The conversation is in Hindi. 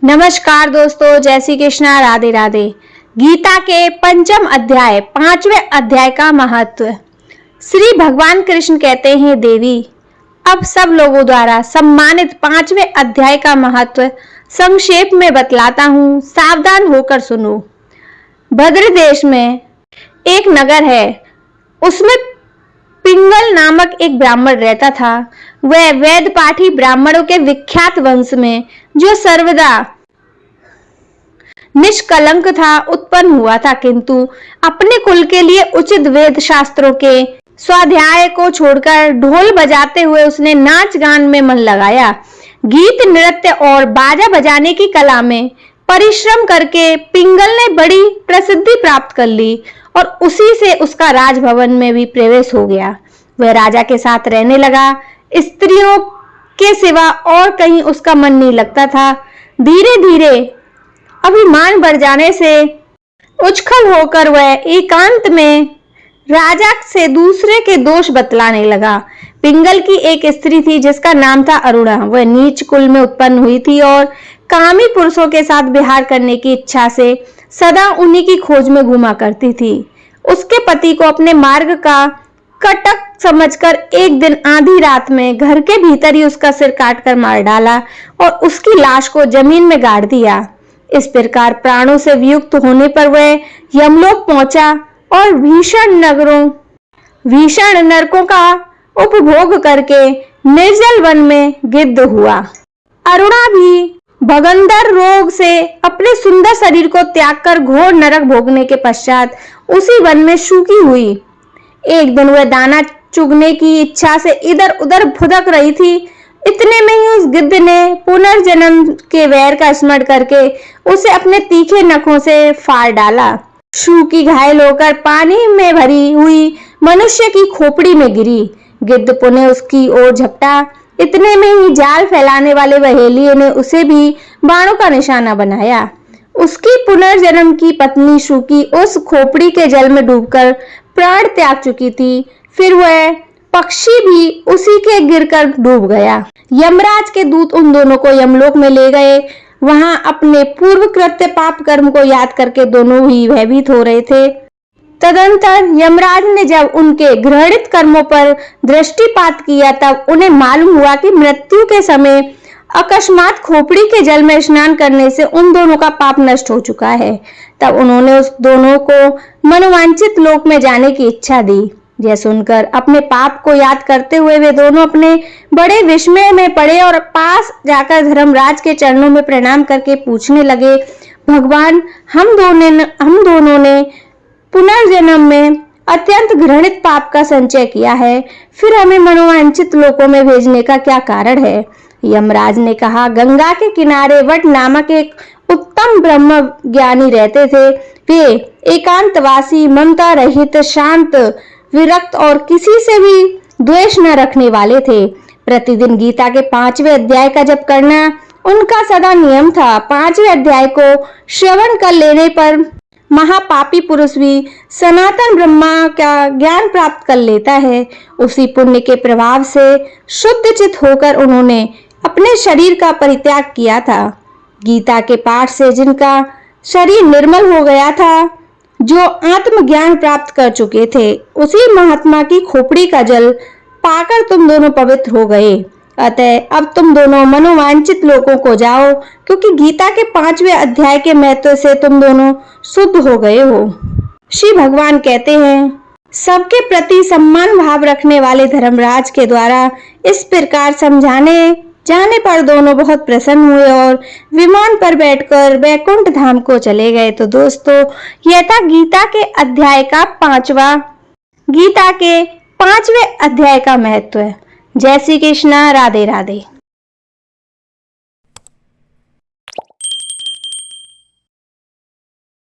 नमस्कार दोस्तों, जय श्री कृष्णा, राधे राधे। गीता के पंचम अध्याय 5वें अध्याय का महत्व। श्री भगवान कृष्ण कहते हैं, देवी अब सब लोगों द्वारा सम्मानित 5वें अध्याय का महत्व संक्षेप में बतलाता हूँ, सावधान होकर सुनो। भद्र देश में एक नगर है, उसमें पिंगल नामक एक ब्राह्मण रहता था। वह वेद पाठी ब्राह्मणों के विख्यात वंश में, जो सर्वदा निष्कलंक था, उत्पन्न हुआ था, किंतु अपने कुल के लिए उचित वेद शास्त्रों के स्वाध्याय को छोड़कर ढोल बजाते हुए उसने नाच गान में मन लगाया। गीत, नृत्य और बाजा बजाने की कला में परिश्रम करके पिंगल ने बड़ी प्रसिद्धि प्राप्त कर ली और उसी से उसका राजभवन में भी प्रवेश हो गया। वह राजा के साथ रहने लगा। स्त्रियों के सिवा और कहीं उसका मन नहीं लगता था। धीरे धीरे अभिमान बढ़ जाने से उछल होकर वह एकांत में राजा से दूसरे के दोष बतलाने लगा। पिंगल की एक स्त्री थी जिसका नाम था अरुणा। वह नीच कुल में उत्पन्न हुई थी और कामी पुरुषों के साथ विहार करने की इच्छा से सदा उन्हीं की खोज में घूमा करती थी। उसके पति को अपने मार्ग का कटक समझकर एक दिन आधी रात में घर के भीतर ही उसका सिर काटकर मार डाला और उसकी लाश को जमीन में गाड़ दिया। इस प्रकार प्राणों से वियुक्त होने पर वह यमलोक पहुंचा और भीषण नरकों का उपभोग करके निर्जल वन में गिद्ध हुआ। अरुणा भी भगंदर रोग से अपने सुंदर शरीर को त्याग कर घोर नरक भोगने के पश्चात उसी वन में सूखी हुई। एक दिन वह दाना चुगने की इच्छा से इधर उधर फुदक रही थी। इतने में ही उस गिद्ध ने पुनर्जन्म के वैर का स्मरण करके उसे अपने तीखे नखों से फाड़ डाला। सूखी घायल होकर पानी में भरी हुई मनुष्य की खोपड़ी में गिरी। गिद्ध पुनः उसकी ओर झपटा। इतने में ही जाल फैलाने वाले बहेलिये ने उसे भी बाणों का निशाना बनाया। उसकी पुनर्जन्म की पत्नी सूकी उस खोपड़ी के जल में डूबकर प्राण त्याग चुकी थी। फिर वह पक्षी भी उसी के गिरकर डूब गया। यमराज के दूत उन दोनों को यमलोक में ले गए। वहां अपने पूर्व कृत्य पाप कर्म को याद करके दोनों ही भयभीत हो रहे थे। तदंतर यमराज ने जब उनके घृणित कर्मों पर दृष्टिपात किया, तब उन्हें मालूम हुआ कि मृत्यु के समय अकस्मात खोपड़ी के जल में स्नान करने से उन दोनों का पाप नष्ट हो चुका है। तब उन्होंने उस दोनों को मनोवांछित लोक में जाने की इच्छा दी। यह सुनकर अपने पाप को याद करते हुए वे दोनों अपने बड़े विस्मय में पड़े और पास जाकर धर्मराज के चरणों में प्रणाम करके पूछने लगे, भगवान, हम दोनों ने पुनर्जन्म में अत्यंत घृणित पाप का संचय किया है, फिर हमें मनोवांछित लोकों में भेजने का क्या कारण है? यमराज ने कहा, गंगा के किनारे वट नामक एक उत्तम ब्रह्म ज्ञानी रहते थे। वे एकांतवासी, ममता रहित, शांत, विरक्त और किसी से भी द्वेष न रखने वाले थे। प्रतिदिन गीता के 5वें अध्याय का जप करना उनका सदा नियम था। 5वें अध्याय को श्रवण कर लेने पर महापापी पुरुष भी सनातन ब्रह्मा का ज्ञान प्राप्त कर लेता है। उसी पुण्य के प्रभाव से शुद्ध चित होकर उन्होंने अपने शरीर का परित्याग किया था। गीता के पाठ से जिनका शरीर निर्मल हो गया था, जो आत्मज्ञान प्राप्त कर चुके थे, उसी महात्मा की खोपड़ी का जल पाकर तुम दोनों पवित्र हो गए। अतः अब तुम दोनों मनोवांछित लोगों को जाओ, क्योंकि गीता के 5वें अध्याय के महत्व से तुम दोनों शुद्ध हो गए हो। श्री भगवान कहते हैं, सबके प्रति सम्मान भाव रखने वाले धर्मराज के द्वारा इस प्रकार समझाने जाने पर दोनों बहुत प्रसन्न हुए और विमान पर बैठकर वैकुंठ धाम को चले गए। तो दोस्तों, यह था गीता के अध्याय का 5वें अध्याय का महत्व। जय श्री कृष्णा, राधे राधे।